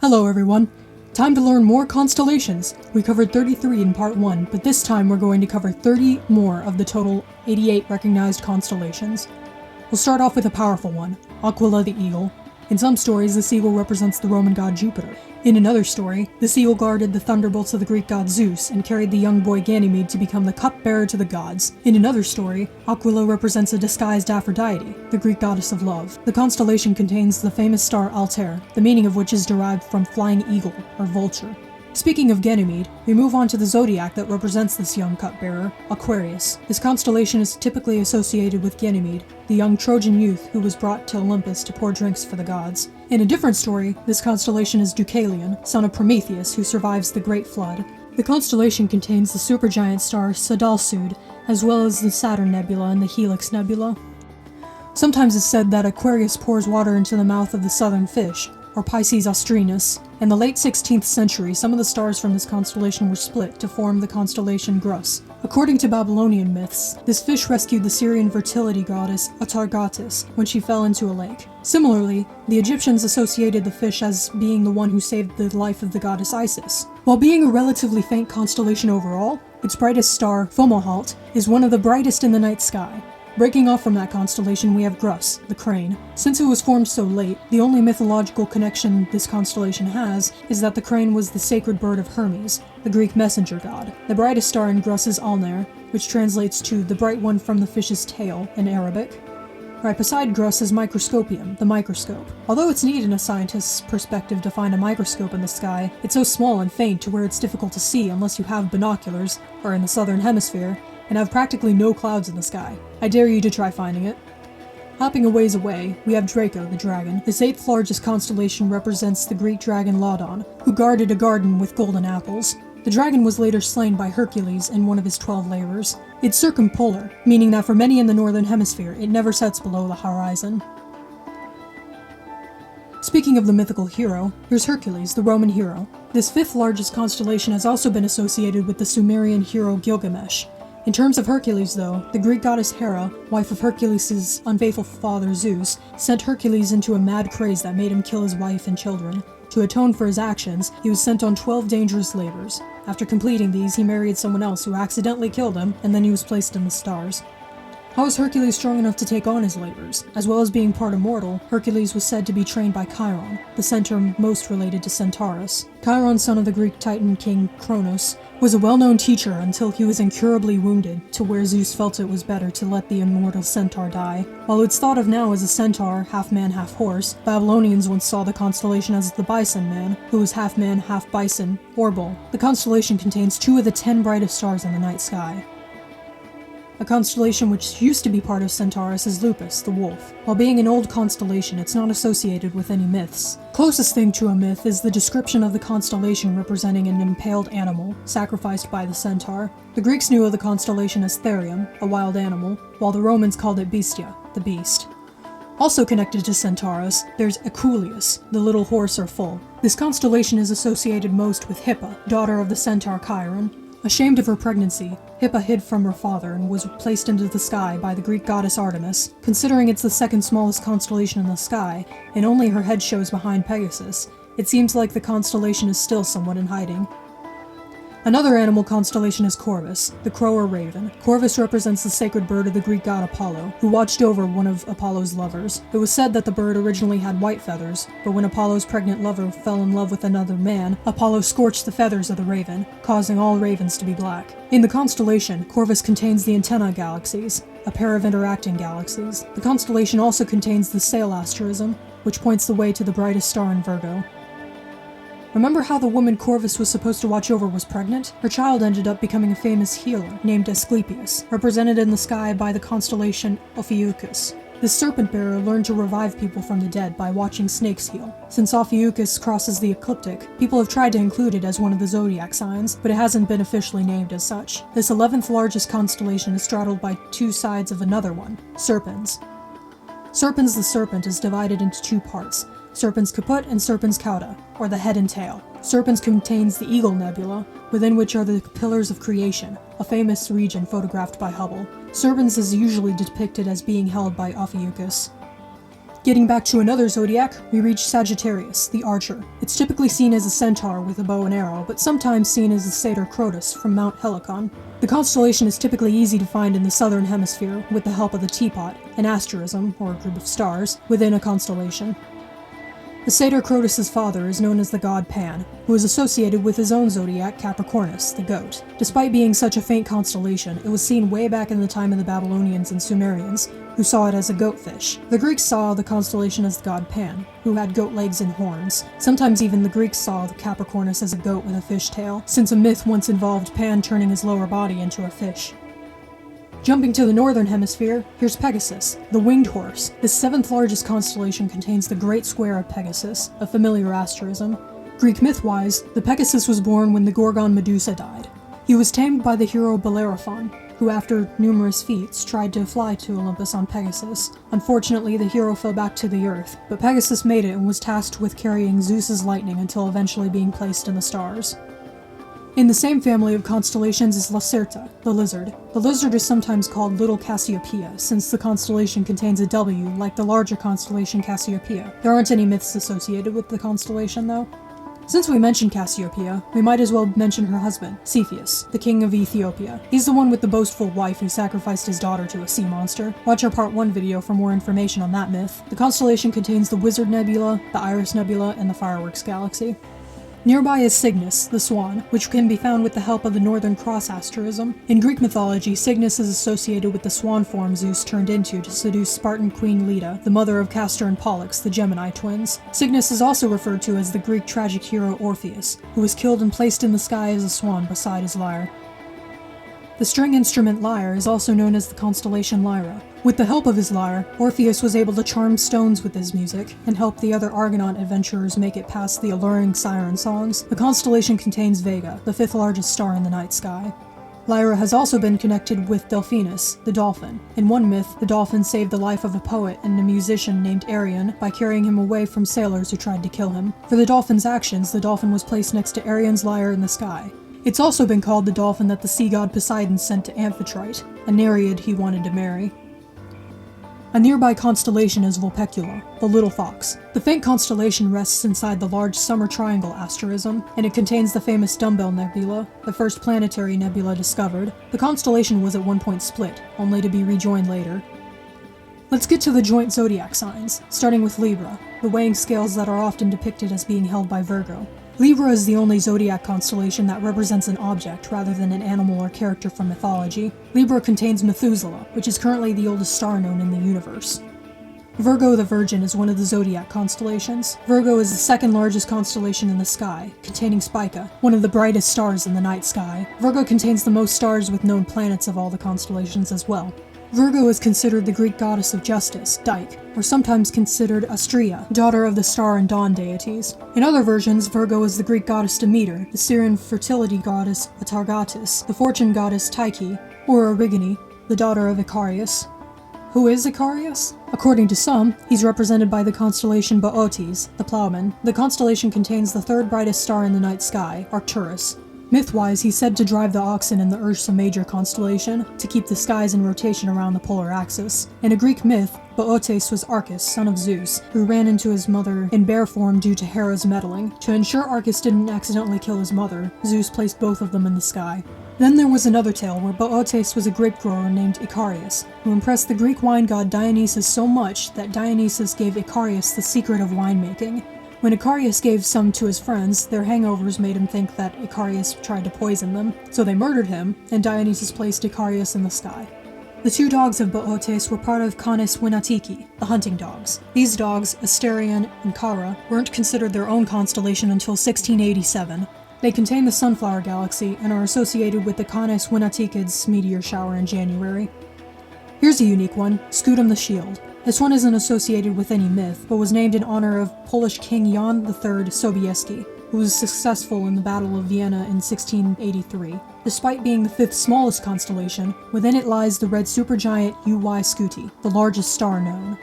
Hello everyone. Time to learn more constellations. We covered 33 in part 1, but this time we're going to cover 30 more of the total 88 recognized constellations. We'll start off with a powerful one, Aquila the Eagle. In some stories, this eagle represents the Roman god Jupiter. In another story, this eagle guarded the thunderbolts of the Greek god Zeus and carried the young boy Ganymede to become the cupbearer to the gods. In another story, Aquila represents a disguised Aphrodite, the Greek goddess of love. The constellation contains the famous star Altair, the meaning of which is derived from flying eagle, or vulture. Speaking of Ganymede, we move on to the zodiac that represents this young cupbearer, Aquarius. This constellation is typically associated with Ganymede, the young Trojan youth who was brought to Olympus to pour drinks for the gods. In a different story, this constellation is Deucalion, son of Prometheus, who survives the Great Flood. The constellation contains the supergiant star Sadalsuud, as well as the Saturn Nebula and the Helix Nebula. Sometimes it's said that Aquarius pours water into the mouth of the southern fish, or Pisces Austrinus. In the late 16th century, some of the stars from this constellation were split to form the constellation Grus. According to Babylonian myths, this fish rescued the Syrian fertility goddess Atargatis when she fell into a lake. Similarly, the Egyptians associated the fish as being the one who saved the life of the goddess Isis. While being a relatively faint constellation overall, its brightest star, Fomalhaut, is one of the brightest in the night sky. Breaking off from that constellation, we have Grus, the crane. Since it was formed so late, the only mythological connection this constellation has is that the crane was the sacred bird of Hermes, the Greek messenger god. The brightest star in Grus is Alnair, which translates to the bright one from the fish's tail in Arabic. Right beside Grus is Microscopium, the microscope. Although it's neat in a scientist's perspective to find a microscope in the sky, it's so small and faint to where it's difficult to see unless you have binoculars, or in the southern hemisphere, and have practically no clouds in the sky. I dare you to try finding it. Hopping a ways away, we have Draco, the dragon. This 8th largest constellation represents the Greek dragon Ladon, who guarded a garden with golden apples. The dragon was later slain by Hercules in one of his 12 labors. It's circumpolar, meaning that for many in the northern hemisphere, it never sets below the horizon. Speaking of the mythical hero, here's Hercules, the Roman hero. This 5th largest constellation has also been associated with the Sumerian hero Gilgamesh. In terms of Hercules, though, the Greek goddess Hera, wife of Hercules' unfaithful father Zeus, sent Hercules into a mad craze that made him kill his wife and children. To atone for his actions, he was sent on 12 dangerous labors. After completing these, he married someone else who accidentally killed him, and then he was placed in the stars. How was Hercules strong enough to take on his labors? As well as being part immortal, Hercules was said to be trained by Chiron, the centaur most related to Centaurus. Chiron, son of the Greek titan king Crotus, was a well-known teacher until he was incurably wounded, to where Zeus felt it was better to let the immortal centaur die. While it's thought of now as a centaur, half man, half horse, Babylonians once saw the constellation as the bison man, who was half man, half bison, or bull. The constellation contains 2 of the 10 brightest stars in the night sky. A constellation which used to be part of Centaurus is Lupus, the wolf. While being an old constellation, it's not associated with any myths. Closest thing to a myth is the description of the constellation representing an impaled animal, sacrificed by the centaur. The Greeks knew of the constellation as Therium, a wild animal, while the Romans called it Bestia, the beast. Also connected to Centaurus, there's Aquilius, the little horse or foal. This constellation is associated most with Hippa, daughter of the centaur Chiron. Ashamed of her pregnancy, Hippa hid from her father and was placed into the sky by the Greek goddess Artemis. Considering it's the 2nd smallest constellation in the sky, and only her head shows behind Pegasus, it seems like the constellation is still somewhat in hiding. Another animal constellation is Corvus, the crow or raven. Corvus represents the sacred bird of the Greek god Apollo, who watched over one of Apollo's lovers. It was said that the bird originally had white feathers, but when Apollo's pregnant lover fell in love with another man, Apollo scorched the feathers of the raven, causing all ravens to be black. In the constellation, Corvus contains the Antenna galaxies, a pair of interacting galaxies. The constellation also contains the Sail asterism, which points the way to the brightest star in Virgo. Remember how the woman Corvus was supposed to watch over was pregnant? Her child ended up becoming a famous healer named Asclepius, represented in the sky by the constellation Ophiuchus. This serpent-bearer learned to revive people from the dead by watching snakes heal. Since Ophiuchus crosses the ecliptic, people have tried to include it as one of the zodiac signs, but it hasn't been officially named as such. This 11th largest constellation is straddled by 2 sides of another one, Serpens. Serpens the serpent is divided into 2 parts, Serpens caput and Serpens cauda, or the head and tail. Serpens contains the Eagle Nebula, within which are the Pillars of Creation, a famous region photographed by Hubble. Serpens is usually depicted as being held by Ophiuchus. Getting back to another zodiac, we reach Sagittarius, the Archer. It's typically seen as a centaur with a bow and arrow, but sometimes seen as the satyr Crotus from Mount Helicon. The constellation is typically easy to find in the southern hemisphere with the help of the teapot, an asterism, or a group of stars, within a constellation. The satyr Crotus's father is known as the god Pan, who is associated with his own zodiac Capricornus, the goat. Despite being such a faint constellation, it was seen way back in the time of the Babylonians and Sumerians, who saw it as a goatfish. The Greeks saw the constellation as the god Pan, who had goat legs and horns. Sometimes even the Greeks saw the Capricornus as a goat with a fish tail, since a myth once involved Pan turning his lower body into a fish. Jumping to the northern hemisphere, here's Pegasus, the winged horse. The seventh largest constellation contains the Great Square of Pegasus, a familiar asterism. Greek myth-wise, the Pegasus was born when the Gorgon Medusa died. He was tamed by the hero Bellerophon, who after numerous feats tried to fly to Olympus on Pegasus. Unfortunately, the hero fell back to the earth, but Pegasus made it and was tasked with carrying Zeus's lightning until eventually being placed in the stars. In the same family of constellations is Lacerta, the lizard. The lizard is sometimes called Little Cassiopeia, since the constellation contains a W like the larger constellation Cassiopeia. There aren't any myths associated with the constellation, though. Since we mentioned Cassiopeia, we might as well mention her husband, Cepheus, the king of Ethiopia. He's the one with the boastful wife who sacrificed his daughter to a sea monster. Watch our part 1 video for more information on that myth. The constellation contains the Wizard Nebula, the Iris Nebula, and the Fireworks Galaxy. Nearby is Cygnus, the swan, which can be found with the help of the Northern Cross asterism. In Greek mythology, Cygnus is associated with the swan form Zeus turned into to seduce Spartan Queen Leda, the mother of Castor and Pollux, the Gemini twins. Cygnus is also referred to as the Greek tragic hero Orpheus, who was killed and placed in the sky as a swan beside his lyre. The string instrument lyre is also known as the constellation Lyra. With the help of his lyre, Orpheus was able to charm stones with his music and help the other Argonaut adventurers make it past the alluring siren songs. The constellation contains Vega, the 5th largest star in the night sky. Lyra has also been connected with Delphinus, the dolphin. In one myth, the dolphin saved the life of a poet and a musician named Arion by carrying him away from sailors who tried to kill him. For the dolphin's actions, the dolphin was placed next to Arion's lyre in the sky. It's also been called the dolphin that the sea god Poseidon sent to Amphitrite, a Nereid he wanted to marry. A nearby constellation is Vulpecula, the Little Fox. The faint constellation rests inside the large Summer Triangle asterism, and it contains the famous Dumbbell Nebula, the first planetary nebula discovered. The constellation was at one point split, only to be rejoined later. Let's get to the joint zodiac signs, starting with Libra, the weighing scales that are often depicted as being held by Virgo. Libra is the only zodiac constellation that represents an object rather than an animal or character from mythology. Libra contains Methuselah, which is currently the oldest star known in the universe. Virgo the Virgin is one of the zodiac constellations. Virgo is the second largest constellation in the sky, containing Spica, one of the brightest stars in the night sky. Virgo contains the most stars with known planets of all the constellations as well. Virgo is considered the Greek goddess of justice, Dike, or sometimes considered Astrea, daughter of the star and dawn deities. In other versions, Virgo is the Greek goddess Demeter, the Syrian fertility goddess Atargatis, the fortune goddess Tyche, or Origone, the daughter of Aquarius. Who is Aquarius? According to some, he's represented by the constellation Boötes The Plowman. The constellation contains the third brightest star in the night sky, Arcturus. Myth-wise, he's said to drive the oxen in the Ursa Major constellation to keep the skies in rotation around the polar axis. In a Greek myth, Boötes was Arcus, son of Zeus, who ran into his mother in bear form due to Hera's meddling. To ensure Arcus didn't accidentally kill his mother, Zeus placed both of them in the sky. Then there was another tale where Boötes was a grape grower named Icarius, who impressed the Greek wine god Dionysus so much that Dionysus gave Icarius the secret of winemaking. When Icarius gave some to his friends, their hangovers made him think that Icarius tried to poison them, so they murdered him, and Dionysus placed Icarius in the sky. The two dogs of Boötes were part of Canis Winatiki, the hunting dogs. These dogs, Asterion and Kara, weren't considered their own constellation until 1687. They contain the Sunflower Galaxy and are associated with the Canis Winatikids meteor shower in January. Here's a unique one, Scutum the Shield. This one isn't associated with any myth, but was named in honor of Polish King Jan III Sobieski, who was successful in the Battle of Vienna in 1683. Despite being the 5th smallest constellation, within it lies the red supergiant UY Scuti, the largest star known.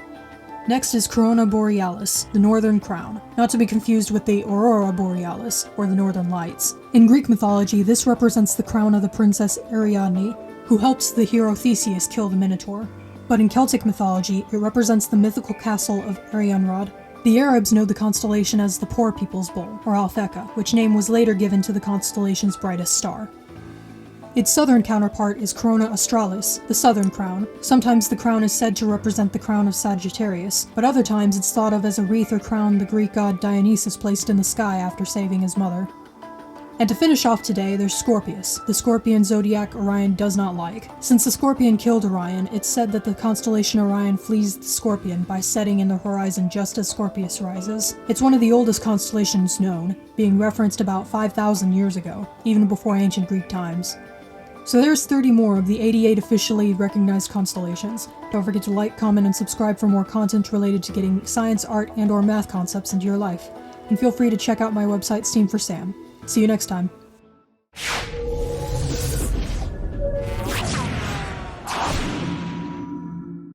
Next is Corona Borealis, the Northern Crown, not to be confused with the Aurora Borealis, or the Northern Lights. In Greek mythology, this represents the crown of the princess Ariadne, who helps the hero Theseus kill the Minotaur. but in Celtic mythology, it represents the mythical castle of Arianrhod. The Arabs know the constellation as the Poor People's Bull, or Alphecca, which name was later given to the constellation's brightest star. Its southern counterpart is Corona Australis, the southern crown. Sometimes the crown is said to represent the crown of Sagittarius, but other times it's thought of as a wreath or crown the Greek god Dionysus placed in the sky after saving his mother. And to finish off today, there's Scorpius, the scorpion zodiac Orion does not like. Since the scorpion killed Orion, it's said that the constellation Orion flees the scorpion by setting in the horizon just as Scorpius rises. It's one of the oldest constellations known, being referenced about 5,000 years ago, even before ancient Greek times. So there's 30 more of the 88 officially recognized constellations. Don't forget to like, comment, and subscribe for more content related to getting science, art, and/or math concepts into your life. And feel free to check out my website, Steam for Sam. See you next time.